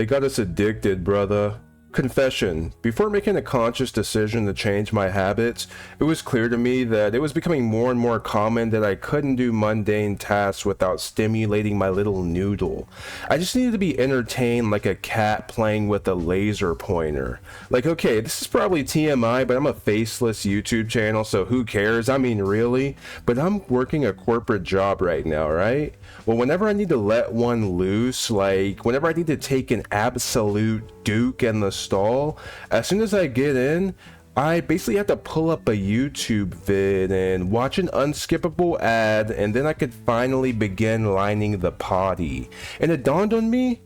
They got us addicted, brother. Confession. Before making a conscious decision to change my habits, it was clear to me that it was becoming more and more common that I couldn't do mundane tasks without stimulating my little noodle. I just needed to be entertained like a cat playing with a laser pointer. Like, okay, this is probably TMI, but I'm a faceless YouTube channel, so who cares? I mean, really? But I'm working a corporate job right now, right? Well, whenever I need to let one loose, like whenever I need to take an absolute duke in the stall, as soon as I get in, I basically have to pull up a YouTube vid and watch an unskippable ad, and then I could finally begin lining the potty. And it dawned on me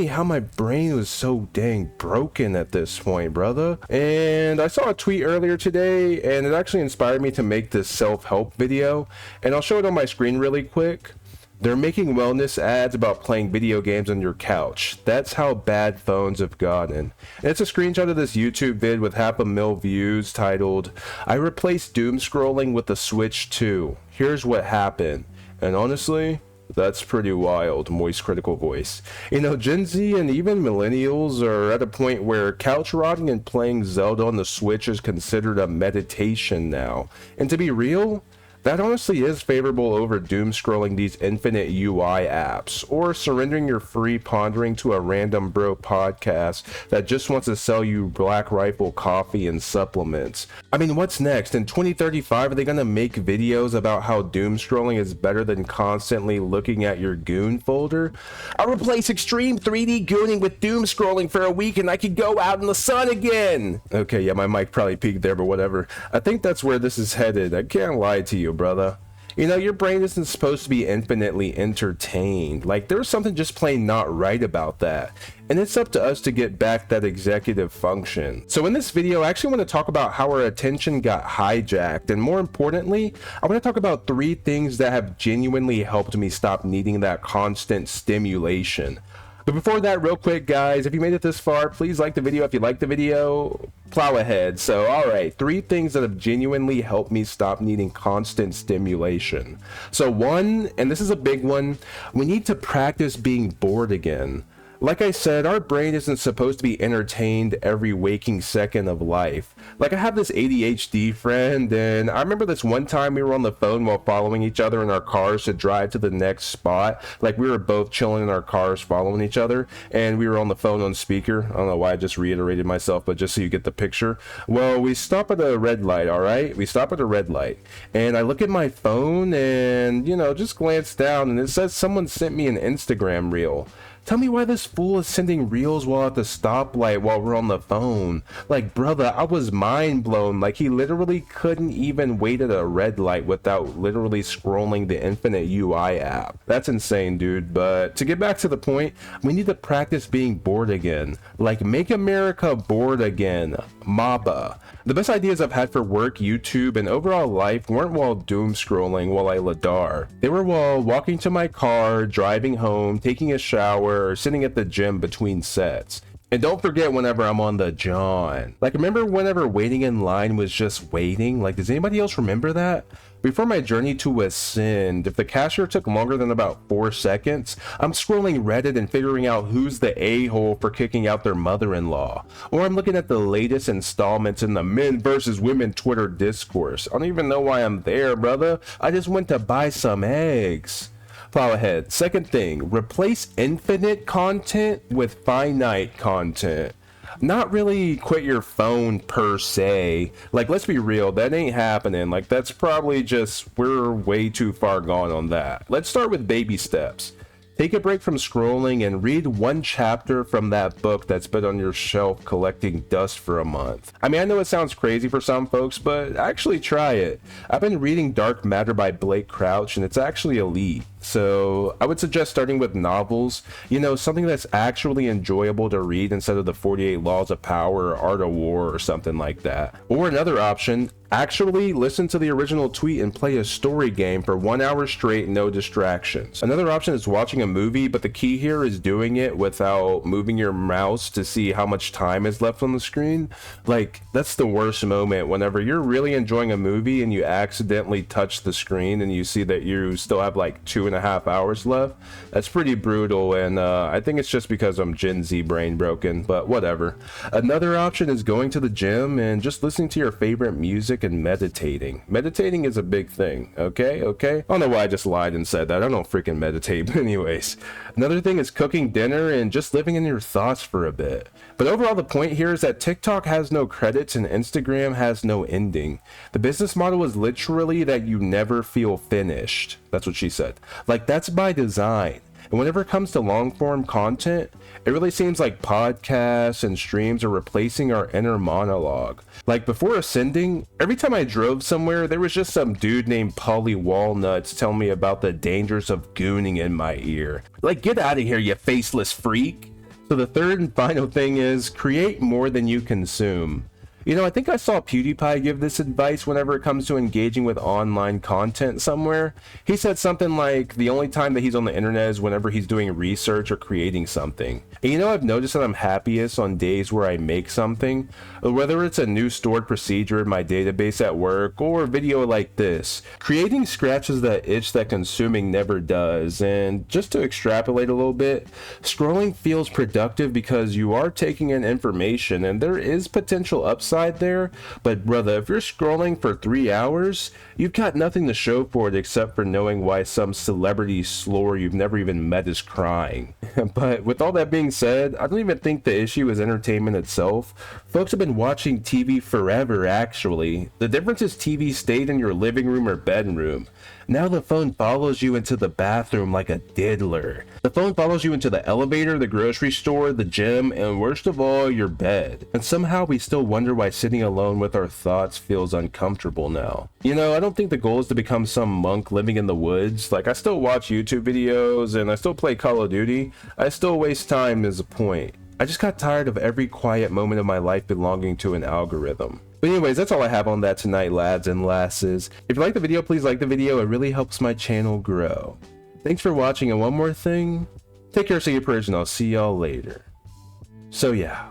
how my brain was so dang broken at this point, brother. And I saw a tweet earlier today, and it actually inspired me to make this self-help video, and I'll show it on my screen really quick. They're making wellness ads about playing video games on your couch. That's how bad phones have gotten. And it's a screenshot of this YouTube vid with 500,000 views titled, "I replaced doom scrolling with the Switch 2. Here's what happened." And honestly, that's pretty wild, moist critical voice. You know, Gen Z and even millennials are at a point where couch rotting and playing Zelda on the Switch is considered a meditation now. And to be real, that honestly is favorable over doom scrolling these infinite UI apps, or surrendering your free pondering to a random bro podcast that just wants to sell you Black Rifle coffee and supplements. I mean, what's next? In 2035, are they gonna make videos about how doom scrolling is better than constantly looking at your goon folder? I'll replace extreme 3D gooning with doom scrolling for a week and I could go out in the sun again. Okay, yeah, my mic probably peaked there, but whatever. I think that's where this is headed. I can't lie to you, brother. You know, your brain isn't supposed to be infinitely entertained. Like, there's something just plain not right about that. And it's up to us to get back that executive function. So in this video, I actually want to talk about how our attention got hijacked. And more importantly, I want to talk about 3 things that have genuinely helped me stop needing that constant stimulation. But before that, real quick, guys, if you made it this far, please like the video. If you like the video, plow ahead. So, all right, 3 things that have genuinely helped me stop needing constant stimulation. So 1, and this is a big one, we need to practice being bored again. Like I said, our brain isn't supposed to be entertained every waking second of life. Like, I have this ADHD friend, and I remember this one time we were on the phone while following each other in our cars to drive to the next spot. Like, we were both chilling in our cars following each other, and we were on the phone on speaker. I don't know why I just reiterated myself, but just so you get the picture. Well, we stop at a red light, all right? We stop at a red light, and I look at my phone and, you know, just glance down, and it says someone sent me an Instagram reel. Tell me why this fool is sending reels while at the stoplight while we're on the phone. Like, brother, I was mind blown. Like, he literally couldn't even wait at a red light without literally scrolling the infinite UI app. That's insane, dude. But to get back to the point, we need to practice being bored again. Like, make America bored again. MABA. The best ideas I've had for work, YouTube, and overall life weren't while doom scrolling while I ladar. They were while walking to my car, driving home, taking a shower, or sitting at the gym between sets. And don't forget whenever I'm on the John. Like, remember whenever waiting in line was just waiting? Like, does anybody else remember that? Before my journey to Ascend, if the cashier took longer than about 4 seconds, I'm scrolling Reddit and figuring out who's the a-hole for kicking out their mother-in-law. Or I'm looking at the latest installments in the men versus women Twitter discourse. I don't even know why I'm there, brother. I just went to buy some eggs. Plow ahead. Second thing, replace infinite content with finite content. Not really quit your phone per se. Like, let's be real, that ain't happening. Like, that's probably just, we're way too far gone on that. Let's start with baby steps. Take a break from scrolling and read 1 chapter from that book that's been on your shelf collecting dust for a month. I mean, I know it sounds crazy for some folks, but actually try it. I've been reading Dark Matter by Blake Crouch, and it's actually elite. So I would suggest starting with novels, you know, something that's actually enjoyable to read instead of the 48 Laws of Power or Art of War or something like that. Or another option, actually listen to the original tweet and play a story game for 1 hour straight, no distractions. Another option is watching a movie, but the key here is doing it without moving your mouse to see how much time is left on the screen. Like, that's the worst moment, whenever you're really enjoying a movie and you accidentally touch the screen and you see that you still have like 2 2.5 hours left. That's pretty brutal, and I think it's just because I'm Gen Z brain broken, but whatever. Another option is going to the gym and just listening to your favorite music and meditating. Meditating is a big thing, okay? I don't know why I just lied and said that. I don't freaking meditate, but anyways. Another thing is cooking dinner and just living in your thoughts for a bit. But overall, the point here is that TikTok has no credits and Instagram has no ending. The business model is literally that you never feel finished. That's what she said. Like, that's by design. And whenever it comes to long form content, it really seems like podcasts and streams are replacing our inner monologue. Like, before Ascending, every time I drove somewhere, there was just some dude named Polly Walnuts telling me about the dangers of gooning in my ear. Like, get out of here, you faceless freak. So the third and final thing is create more than you consume. You know, I think I saw PewDiePie give this advice whenever it comes to engaging with online content somewhere. He said something like the only time that he's on the internet is whenever he's doing research or creating something. And you know, I've noticed that I'm happiest on days where I make something, whether it's a new stored procedure in my database at work or a video like this. Creating scratches that itch that consuming never does. And just to extrapolate a little bit, scrolling feels productive because you are taking in information and there is potential upside there, but brother, if you're scrolling for 3 hours, you've got nothing to show for it except for knowing why some celebrity slore you've never even met is crying. But with all that being said, I don't even think the issue is entertainment itself. Folks have been watching TV forever, actually. The difference is TV stayed in your living room or bedroom. Now the phone follows you into the bathroom like a diddler. The phone follows you into the elevator, the grocery store, the gym, and worst of all, your bed. And somehow we still wonder why sitting alone with our thoughts feels uncomfortable now. You know, I don't think the goal is to become some monk living in the woods. Like, I still watch YouTube videos and I still play Call of Duty. I still waste time is a point. I just got tired of every quiet moment of my life belonging to an algorithm. But anyways, that's all I have on that tonight, lads and lasses. If you like the video, please like the video. It really helps my channel grow. Thanks for watching, and one more thing, take care, say your prayers, and I'll see y'all later. So yeah.